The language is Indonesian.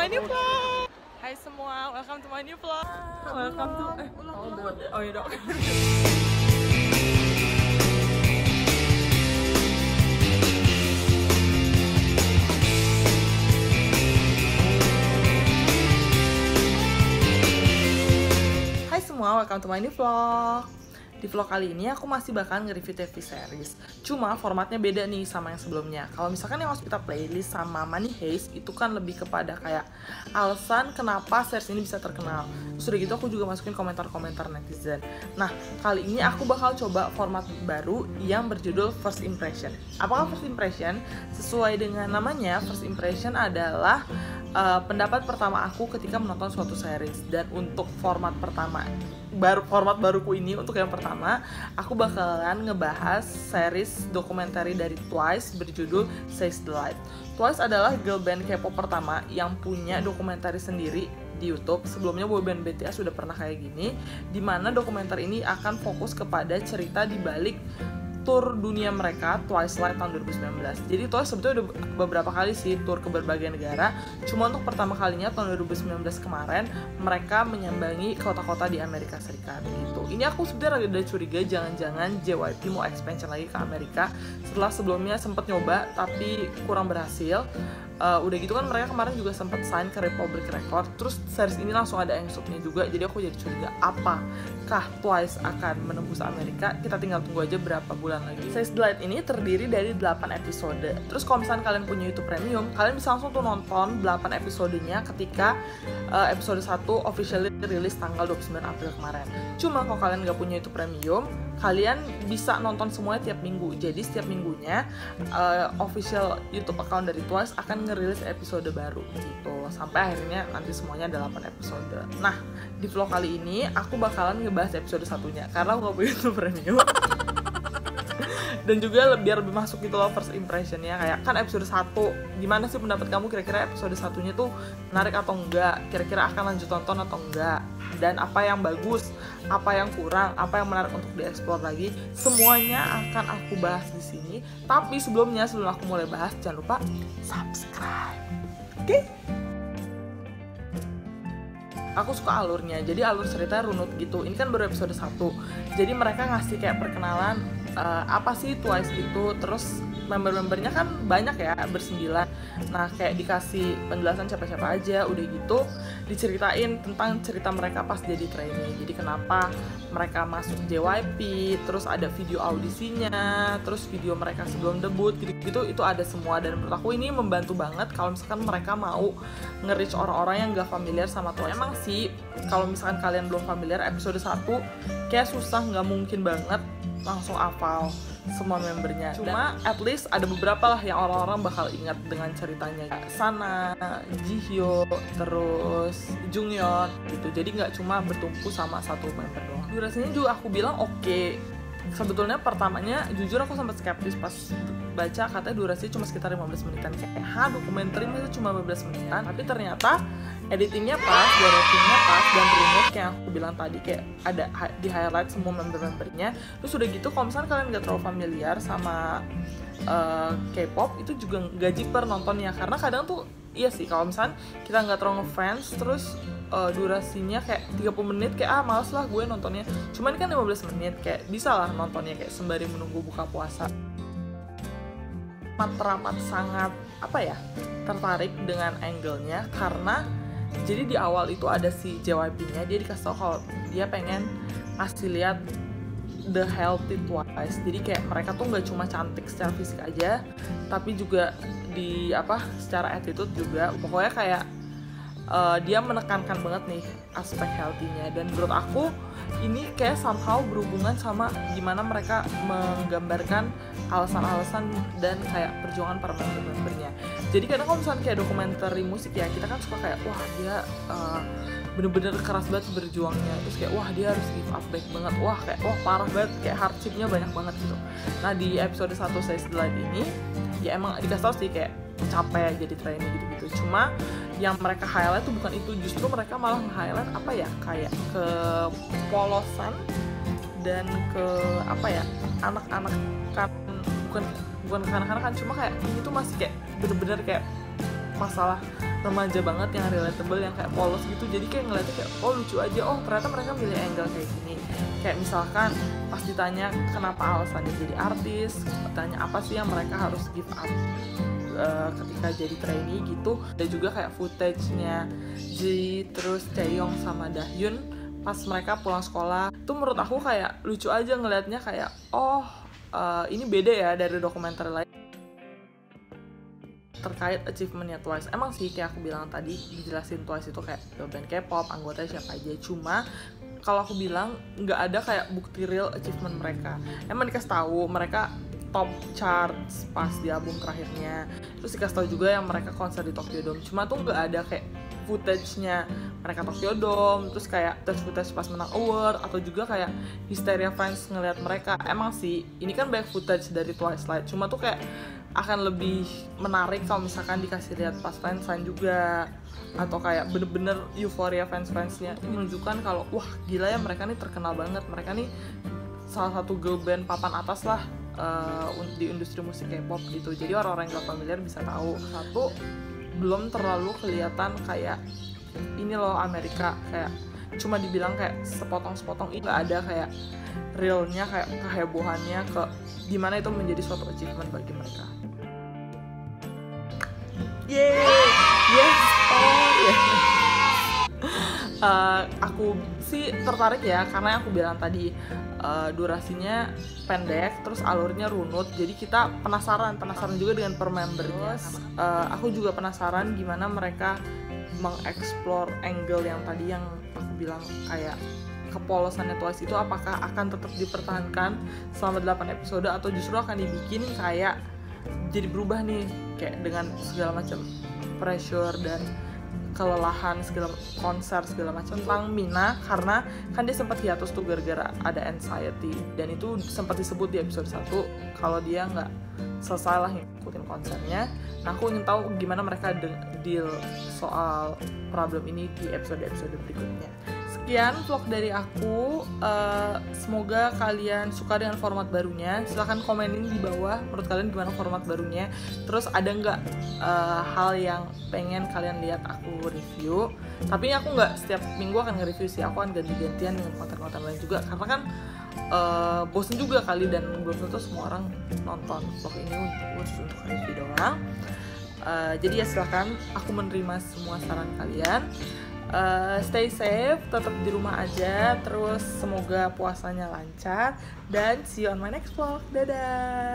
my new vlog. Hai semua, welcome to my new vlog. Welcome to oh iya dong. Hai semua, welcome to my new vlog. Di vlog kali ini aku masih bakal nge-review TV series. Cuma formatnya beda nih sama yang sebelumnya. Kalau misalkan yang Hospital Playlist sama Money Heist itu kan lebih kepada kayak alasan kenapa series ini bisa terkenal. Sudah gitu aku juga masukin komentar-komentar netizen. Nah, kali ini aku bakal coba format baru yang berjudul First Impression. Apakah First Impression? Sesuai dengan namanya, First Impression adalah pendapat pertama aku ketika menonton suatu series. Dan untuk format baruku ini, untuk yang pertama aku bakalan ngebahas series dokumenter dari Twice berjudul Says the Light. Twice adalah girl band K-pop pertama yang punya dokumenter sendiri di YouTube. Sebelumnya boyband BTS sudah pernah kayak gini, dimana dokumenter ini akan fokus kepada cerita di balik tur dunia mereka Twice Live tahun 2019. Jadi Twice sebetulnya udah beberapa kali sih tur ke berbagai negara. Cuma untuk pertama kalinya tahun 2019 kemarin mereka menyambangi kota-kota di Amerika Serikat gitu. Ini aku sebenarnya ada curiga jangan-jangan JYP mau expansion lagi ke Amerika setelah sebelumnya sempat nyoba tapi kurang berhasil. Udah gitu kan mereka kemarin juga sempat sign ke Republic Record. Terus series ini langsung ada Angsupnya juga. Jadi aku jadi curiga apakah Twice akan menembus Amerika. Kita tinggal tunggu aja berapa bulan lagi. Says the Light ini terdiri dari 8 episode. Terus kalau misalnya kalian punya YouTube Premium, kalian bisa langsung tuh nonton 8 episodenya ketika episode 1 officially rilis tanggal 29 April kemarin. Cuma kalau kalian nggak punya YouTube Premium, kalian bisa nonton semuanya tiap minggu. Jadi setiap minggunya official YouTube account dari Twice akan ngerilis episode baru gitu. Sampai akhirnya nanti semuanya ada 8 episode. Nah, di vlog kali ini aku bakalan ngebahas episode satunya karena aku gak punya YouTube Premium. Dan juga biar lebih masuk gitu loh first impressionnya. Kayak kan episode 1, gimana sih pendapat kamu kira-kira episode satunya tuh menarik atau enggak, kira-kira akan lanjut tonton atau enggak, dan apa yang bagus, apa yang kurang, apa yang menarik untuk dieksplor lagi. Semuanya akan aku bahas di sini. Tapi sebelum aku mulai bahas, jangan lupa subscribe. Oke? Aku suka alurnya, jadi alur cerita runut gitu. Ini kan baru episode 1. Jadi mereka ngasih kayak perkenalan apa sih Twice itu. Terus member-membernya kan banyak ya, bersembilan. Nah kayak dikasih penjelasan siapa-siapa aja. Udah gitu diceritain tentang cerita mereka pas jadi trainee. Jadi kenapa mereka masuk JYP, terus ada video audisinya, terus video mereka sebelum debut, gitu-gitu. Itu ada semua. Dan menurut aku ini membantu banget kalau misalkan mereka mau nge-reach orang-orang yang gak familiar sama Twice. Emang sih kalau misalkan kalian belum familiar, episode 1 kayak susah, gak mungkin banget langsung hafal semua membernya. Cuma at least ada beberapa lah yang orang-orang bakal ingat dengan ceritanya. Sana, Jihyo, terus Jungyeon gitu. Jadi nggak cuma bertumpu sama satu member doang. Durasinya juga aku bilang oke. Sebetulnya pertamanya jujur aku sempat skeptis pas baca katanya durasinya cuma sekitar 15 menitan. Kayak dokumenter itu cuma 15 menitan. Tapi ternyata editingnya pas, directingnya pas, dan runut kayak aku bilang tadi, kayak ada di highlight semua member-membernya. Terus udah gitu kalau misalnya kalian gak terlalu familiar sama K-pop, itu juga gak jiper nontonnya. Karena kadang tuh iya sih kalau misalnya kita gak terlalu ngefans, terus durasinya kayak 30 menit kayak males lah gue nontonnya. Cuman kan 15 menit kayak bisa lah nontonnya kayak sembari menunggu buka puasa. Teramat sangat tertarik dengan angle-nya karena jadi di awal itu ada si JYP-nya, dia dikasih tau kalau dia pengen ngasih lihat the healthy Twice. Jadi kayak mereka tuh nggak cuma cantik secara fisik aja, tapi juga di secara attitude juga. Pokoknya kayak dia menekankan banget nih aspek healthy-nya. Dan menurut aku ini kayak somehow berhubungan sama gimana mereka menggambarkan alasan-alasan dan kayak perjuangan para member-membernya. Jadi kadang kalau misalnya kayak dokumenter musik ya, kita kan suka kayak wah dia bener-bener keras banget berjuangnya, terus kayak wah dia harus give up back banget, wah kayak wah parah banget, kayak hardshipnya banyak banget gitu. Nah di episode 1 Says the Light ini ya emang dikasih tau sih kayak capek jadi trainee gitu-gitu. Cuma yang mereka highlight tuh bukan itu, justru mereka malah nge-highlight kayak kepolosan dan ke anak-anak kan, bukan kanak-kanak kan, cuma kayak ini tuh masih kayak bener-bener kayak masalah remaja banget yang relatable, yang kayak polos gitu. Jadi kayak ngeliatnya kayak oh lucu aja, oh ternyata mereka milih angle kayak gini. Kayak misalkan pas ditanya kenapa alasannya jadi artis, tanya apa sih yang mereka harus give up ketika jadi trainee gitu. Dan juga kayak footage-nya Ji, terus Chaeyoung sama Dahyun pas mereka pulang sekolah. Itu menurut aku kayak lucu aja ngelihatnya, kayak oh ini beda ya dari dokumenter lain. Terkait achievementnya Twice, emang sih kayak aku bilang tadi dijelasin Twice itu kayak girl band K-pop, anggotanya siapa aja. Cuma kalau aku bilang nggak ada kayak bukti real achievement mereka. Emang dikasih tahu mereka top charts pas di album terakhirnya, terus dikasih tahu juga yang mereka konser di Tokyo Dome. Cuma tuh nggak ada kayak footage-nya mereka Tokyo Dome, terus kayak footage pas menang award, atau juga kayak histeria fans ngelihat mereka. Emang sih ini kan banyak footage dari Twice Live, cuma tuh kayak akan lebih menarik kalau misalkan dikasih lihat pas fansign juga, atau kayak bener-bener euforia fans-fansnya menunjukkan kalau wah gila ya mereka nih terkenal banget, mereka nih salah satu girl band papan atas lah di industri musik K-pop gitu. Jadi orang-orang yang gak familiar bisa tahu. Satu, belum terlalu kelihatan kayak ini loh Amerika, kayak cuma dibilang kayak sepotong-sepotong, itu gak ada kayak realnya, kayak kehebohannya ke gimana itu menjadi suatu achievement bagi mereka. Yeay, yes, oh yeah. Aku sih tertarik ya, karena aku bilang tadi durasinya pendek, terus alurnya runut, jadi kita penasaran juga dengan per membernya. Aku juga penasaran gimana mereka mengeksplor angle yang tadi yang aku bilang kayak kepolosannya Twice itu, apakah akan tetap dipertahankan selama 8 episode atau justru akan dibikin kayak jadi berubah nih, kayak dengan segala macam pressure dan kelelahan segala konser segala macam tentang Mina, karena kan dia sempat hiatus tuh gara-gara ada anxiety, dan itu sempat disebut di episode 1 kalau dia nggak selesai lah ngikutin konsernya. Nah aku ingin tahu gimana mereka deal soal problem ini di episode-episode berikutnya. Sekian vlog dari aku, semoga kalian suka dengan format barunya. Silahkan komenin di bawah menurut kalian gimana format barunya. Terus ada nggak hal yang pengen kalian lihat aku review. Tapi aku nggak setiap minggu akan nge-review sih, aku akan ganti-gantian dengan konten-konten lain juga, karena kan bosen juga kali, dan belum tentu semua orang nonton vlog ini untuk review doang. Jadi ya silahkan, aku menerima semua saran kalian. Stay safe, tetap di rumah aja, terus semoga puasanya lancar, dan see you on my next vlog. Dadah.